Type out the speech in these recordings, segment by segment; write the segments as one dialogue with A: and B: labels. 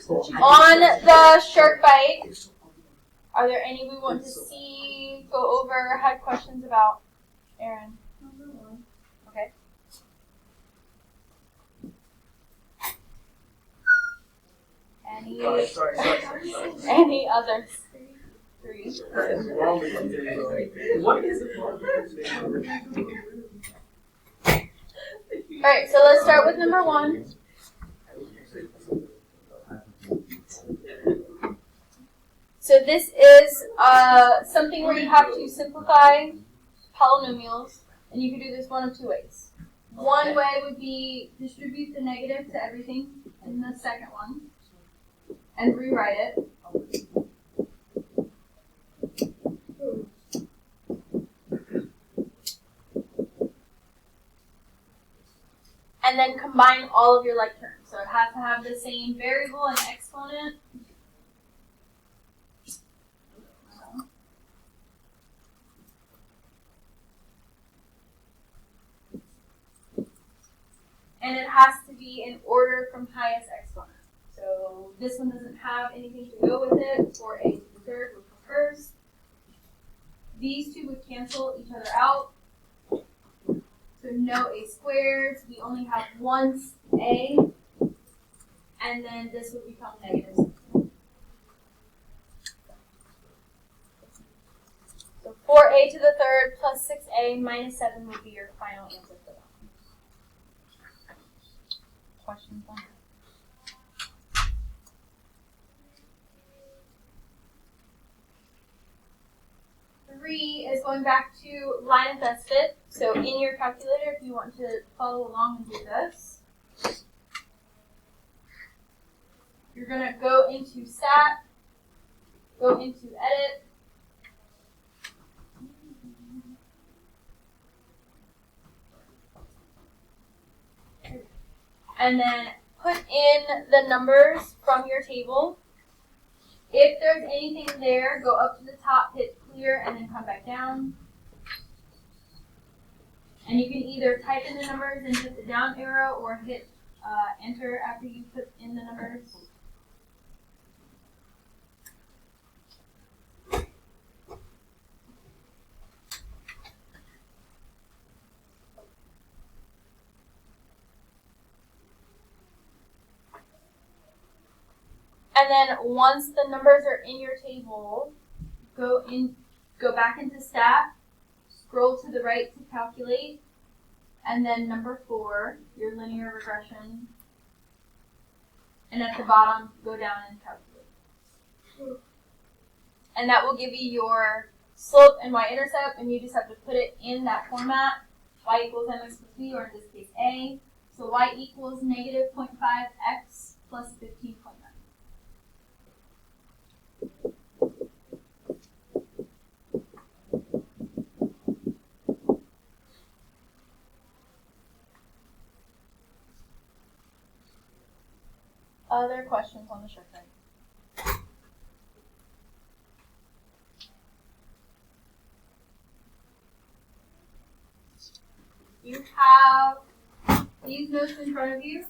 A: On the shark bite, are there any we want to see, go over, had questions about? Aaron? Okay. Any others? Three.
B: What is it?
A: Alright, so let's start with number 1. So this is something where you have to simplify polynomials, and you can do this one of 2 ways. One way would be distribute the negative to everything in the second one, and rewrite it. And then combine all of your like terms. So it has to have the same variable and exponent. And it has to be in order from highest exponent. So this one doesn't have anything to go with it. 4a to the third would come first. These two would cancel each other out. So no a squared. We only have one a. And then this would become negative. So 4a to the third plus 6a minus 7 would be your final answer for that. Questions on that? 3 is going back to line of best fit. So in your calculator, if you want to follow along and do this, you're going to go into stat, go into edit, and then put in the numbers from your table. If there's anything there, go up to the top, hit clear, and then come back down. And you can either type in the numbers and hit the down arrow or hit enter after you put in the numbers. And then once the numbers are in your table, go back into stat, scroll to the right to calculate, and then number 4, your linear regression. And at the bottom, go down and calculate. And that will give you your slope and y-intercept, and you just have to put it in that format. Y equals mx plus b, or in this case a. So y equals negative 0.5x plus 15.9. Other questions on the short term? You have these notes in front of you.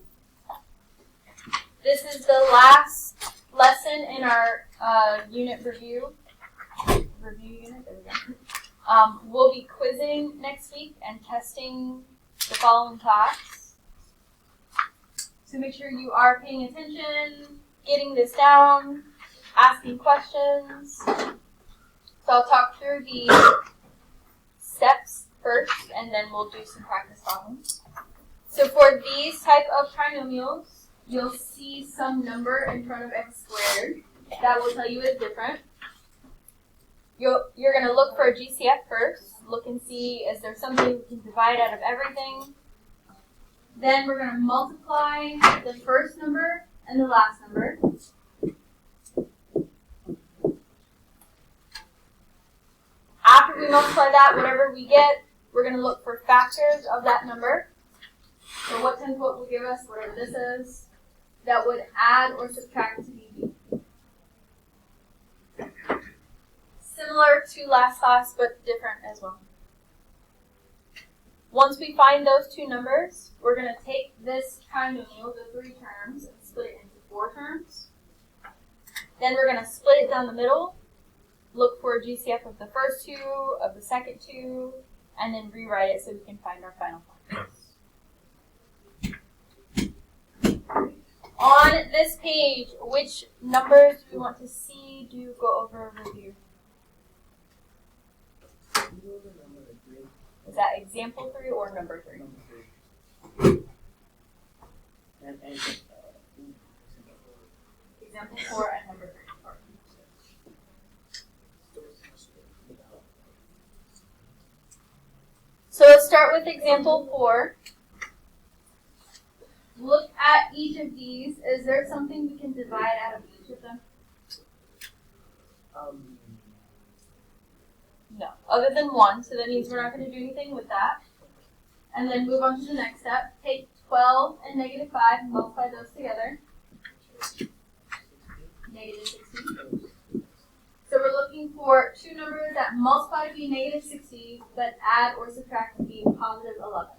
A: This is the last lesson in our unit review. Review unit, there we go. We'll be quizzing next week and testing the following class. So make sure you are paying attention, getting this down, asking questions. So I'll talk through the steps first, and then we'll do some practice problems. So for these type of trinomials, you'll see some number in front of x squared. That will tell you it's different. You're going to look for a GCF first. Look and see, is there something we can divide out of everything? Then we're going to multiply the first number and the last number. After we multiply that, whatever we get, we're going to look for factors of that number. So what times what will give us, whatever this is, that would add or subtract to BB. Similar to last class, but different as well. Once we find those two numbers, we're going to take this trinomial, the 3 terms, and split it into 4 terms. Then we're going to split it down the middle, look for a GCF of the first two, of the second two, and then rewrite it so we can find our final factors. On this page, which numbers do we want to see? Do go over a review. Is that example 3 or number 3? Example 4 and number 3. So let's start with example 4. Look at each of these. Is there something we can divide out of each of them? No, other than 1, so that means we're not going to do anything with that. And then move on to the next step. Take 12 and negative 5 and multiply those together. Negative 16. So we're looking for two numbers that multiply to be negative 60, but add or subtract to be positive 11.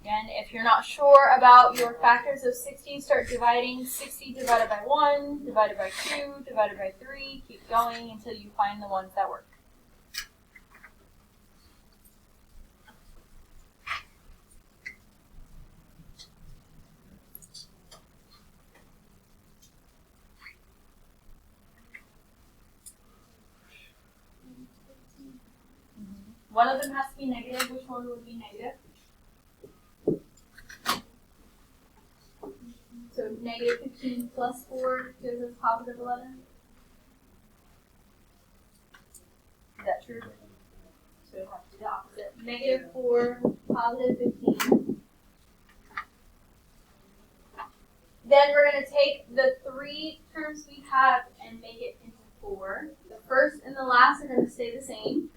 A: Again, if you're not sure about your factors of 60, start dividing. 60 divided by 1, divided by 2, divided by 3. Keep going until you find the ones that work. One of them has to be negative. Which one would be negative? So negative 15 plus 4 gives us positive 11. Is that true? So we have to do the opposite. Negative 4, positive 15. Then we're going to take the 3 terms we have and make it into 4. The first and the last are going to stay the same.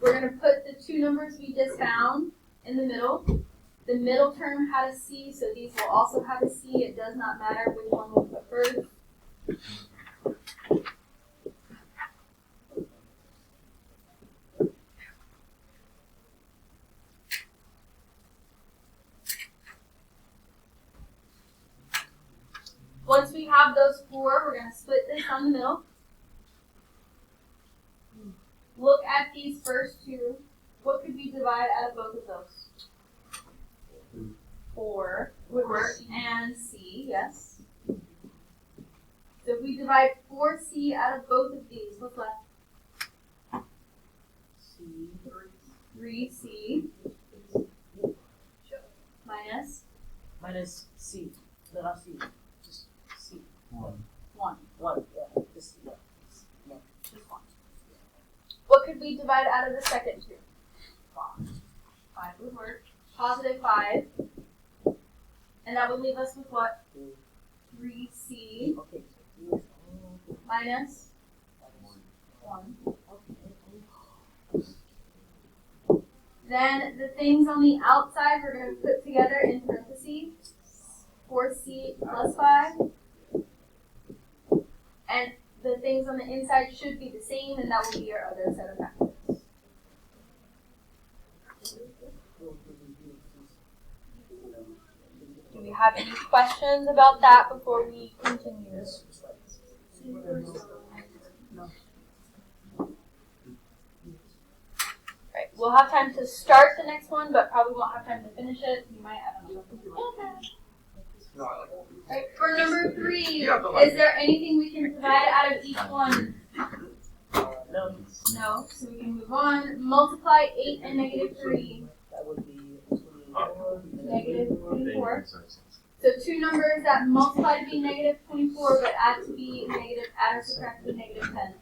A: We're going to put the two numbers we just found in the middle. The middle term had a C, so these will also have a C. It does not matter which one we put first. Once we have those 4, we're going to split this down the middle. Look at these first two. What could we divide out of both of those? 4 would work, and C, yes. So if we divide 4C out of both of these, what's left?
B: C.
A: 3C. Minus?
B: Minus C. No, not C. Just C.
C: 1.
A: 1.
B: 1, yeah. Just, yeah.
A: Just 1. What could we divide out of the second two? 5. 5 would work. Positive 5. And that would leave us with what? 3C.
B: Okay.
A: Minus 1. Then the things on the outside we're going to put together in parentheses. 4C plus 5. And the things on the inside should be the same, and that will be your other set of factors. Do we have any questions about that before we continue? Right, we'll have time to start the next one, but probably won't have time to finish it. You might, I don't know. Right, for number 3, is there anything we can divide out of each one?
B: No.
A: No, so we can move on. Multiply 8 and negative 3.
B: That would be 24.
A: Negative 24. So two numbers that multiply to be negative 24, but add to be negative, add or subtract to be negative 10.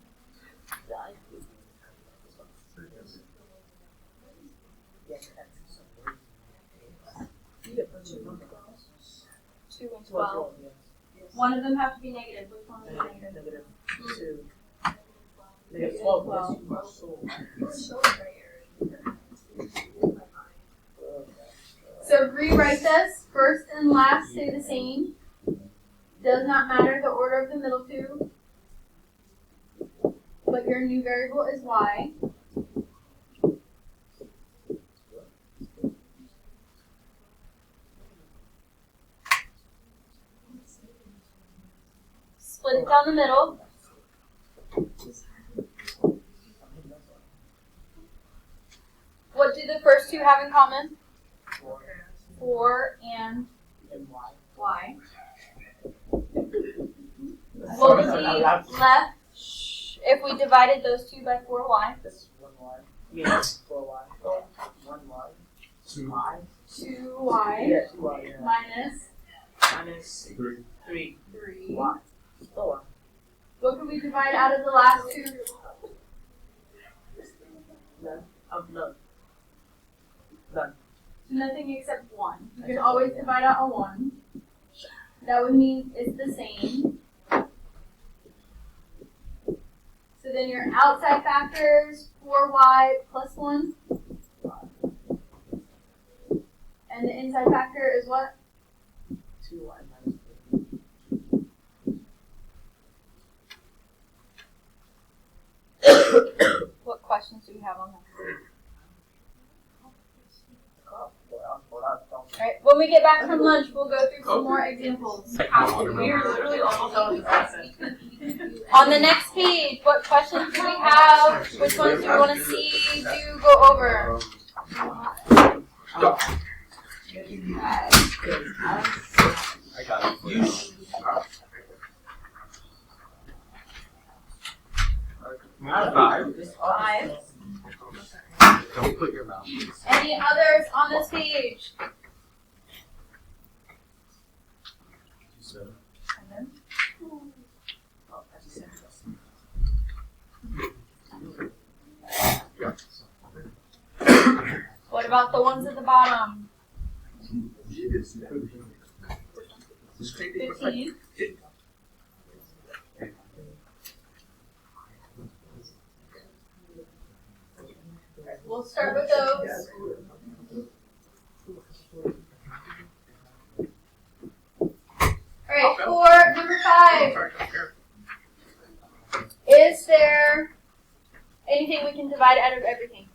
A: 2 and 12. One of them have to be negative. Which one is negative?
B: Negative 2. Negative 12.
A: So rewrite this. First and last stay the same. Does not matter the order of the middle two. But but your new variable is y. Split it down the middle. What do the first two have in common? 4 and y. What would be left if we divided those two by 4y?
B: This 1y. Yeah, 4y. 1y. 2y.
A: 2y.
B: Yeah, 2y. Yeah.
A: Minus
B: 3.
A: 3y.
B: 4.
A: What can we divide out of the last two?
B: None. None. None.
A: Nothing except 1. You can always divide out a 1. That would mean it's the same. So then your outside factors, 4y plus 1. And the inside factor is what?
B: 2y minus 3.
A: What questions do we have on that? Alright, when we get back from lunch, we'll go through some more examples.
B: We're literally almost done with the lesson.
A: On the next page, what questions do we have? Which ones do we want to see go over?
C: I got it.
A: Five.
C: Don't put your mouth.
A: Any others on this page?
C: 7.
A: What about the ones at the bottom? 15. We'll start with those. Alright, for number 5. Is there anything we can divide out of everything?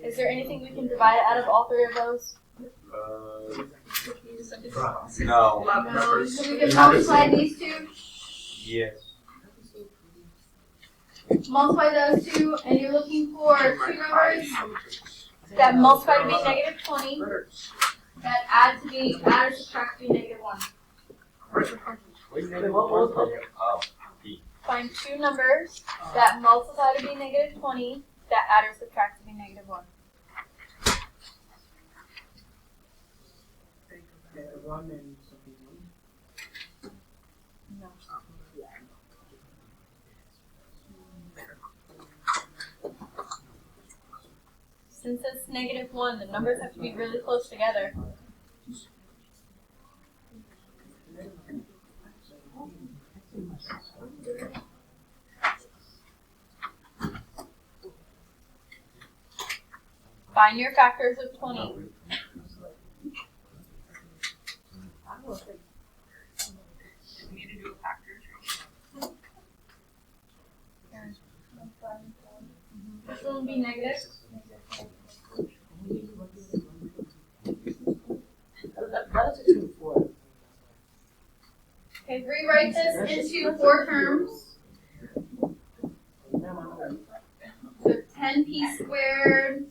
A: Is there anything we can divide out of all 3 of those?
C: No.
A: No. So we can multiply these two?
C: Yes.
A: Multiply those two, and you're looking for 2 numbers that multiply to be negative 20, that add or subtract to be negative 1.
C: Oh.
A: Find 2 numbers that multiply to be negative 20, that add or subtract to be negative 1. No. Since it's negative 1, the numbers have to be really close together. Find your factors of 20. This one will be negative. Okay, rewrite this into 4 terms. So 10p squared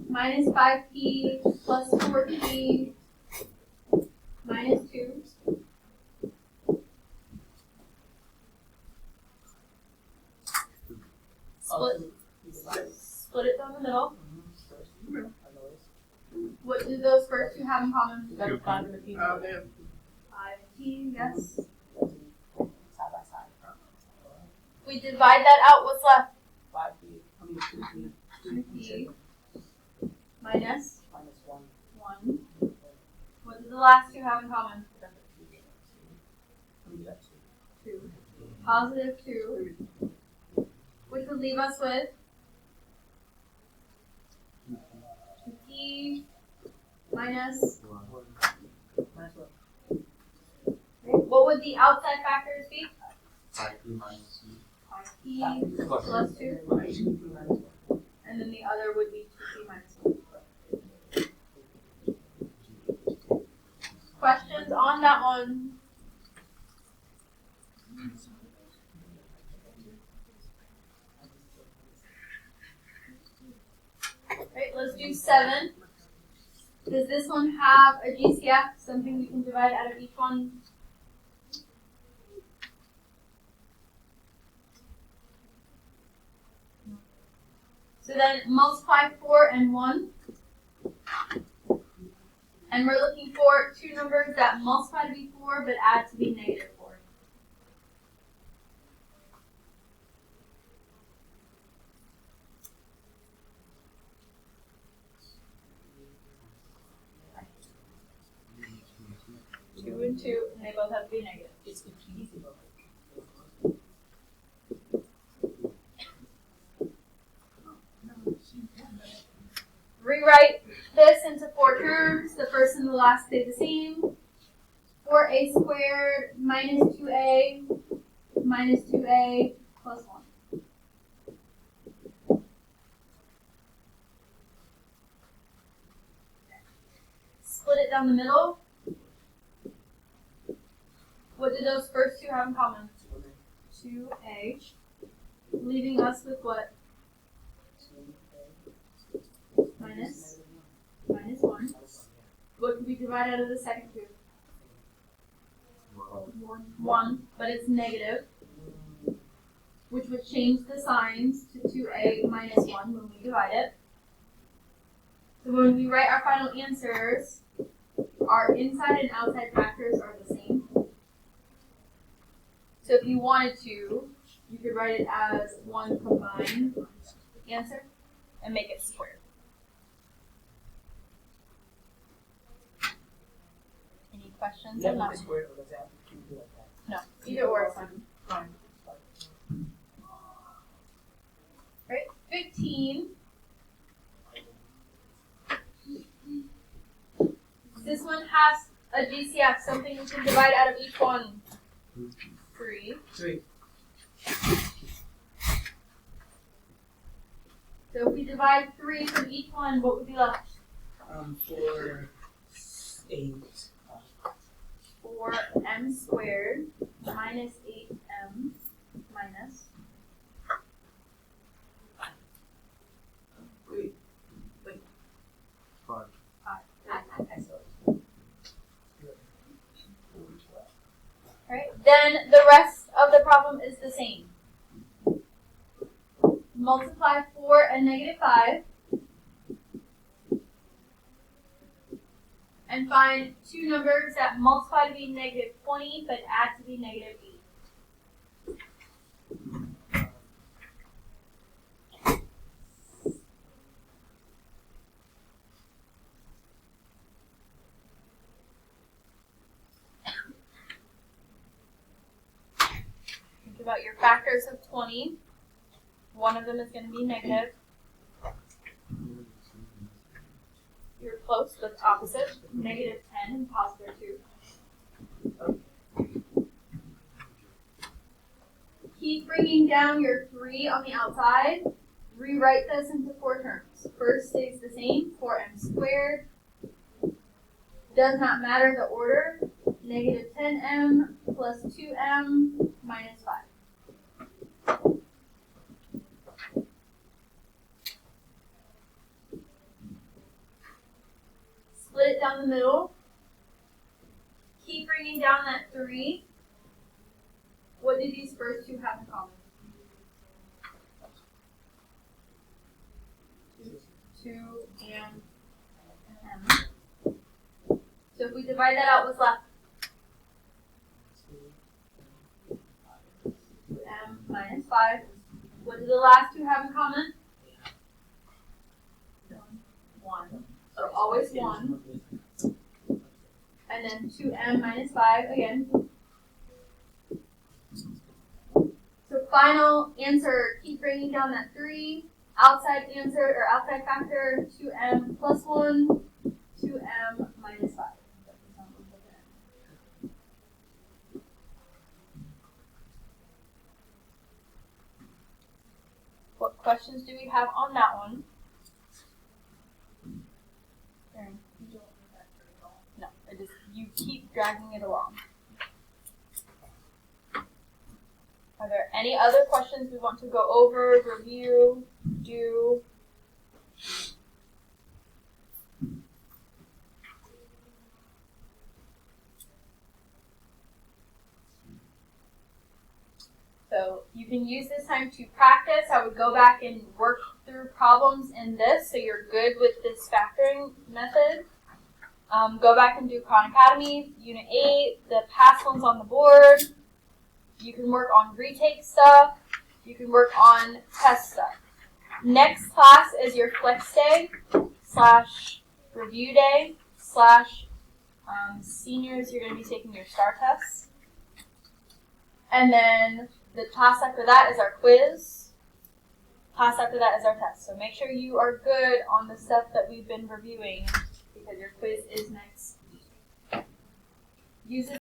A: minus 5p plus 4p minus 2. Split it down the middle. What do those first two have in common? 5 and p. 5 and p, yes. We divide that out, what's left? 2p minus 1. What do the last two have in common? 2. Positive 2. Which would leave us with 2p minus 1. What would the outside factors be?
C: 5p minus
A: 5p plus 2. And then the other would be 2p minus 1. Questions on that one? Right, let's do 7. Does this one have a GCF, something we can divide out of each one? So then multiply 4 and 1. And we're looking for two numbers that multiply to be 4 but add to be negative 4. Two and 2, and they both have to be negative.
B: It's easy.
A: Rewrite this into 4 terms. The first and the last stay the same. 4a squared minus 2a minus 2a plus 1. Split it down the middle. What do those first two have in common? 2a. Leaving us with what? Minus 1. What could we divide out of the second two? 1, but it's negative, which would change the signs to 2a minus 1 when we divide it. So when we write our final answers, our inside and outside factors are the same. So if you wanted to, you could write it as one combined answer and make it squared. Any questions on that? No, either or is fine. Right, 15. This one has a GCF, something we can divide out of each one. 3. So if we divide 3 from each one, what would be left?
B: 4, 8.
A: 4m squared minus 8m minus.
B: Wait.
C: 5.
A: Right? Then the rest of the problem is the same. Multiply 4 and negative 5. And find two numbers that multiply to be negative 20 but add to be negative 8. Think about your factors of 20. One of them is going to be negative. You're close, but it's opposite. Negative 10 and positive 2. Keep bringing down your 3 on the outside. Rewrite this into 4 terms. First stays the same, 4m squared. Does not matter the order. Negative 10m plus 2m minus 5. Split it down the middle. Keep bringing down that 3. What do these first two have in common? 2 and m. So if we divide that out, what's left? 2m minus 5. What do the last two have in common? 1. So always 1. And then 2m minus 5 again. So final answer, keep bringing down that 3. Outside answer, or outside factor, 2m plus 1, 2m minus 5. questions do we have on that one? Aaron, you don't need that very long. No, you keep dragging it along. Are there any other questions we want to go over, review, do? So you can use this time to practice. I would go back and work through problems in this so you're good with this factoring method. Go back and do Khan Academy, Unit 8, the past ones on the board. You can work on retake stuff. You can work on test stuff. Next class is your flex day / review day / seniors, you're going to be taking your STAR tests. And then the class after that is our quiz. Class after that is our test. So make sure you are good on the stuff that we've been reviewing because your quiz is next week. Use this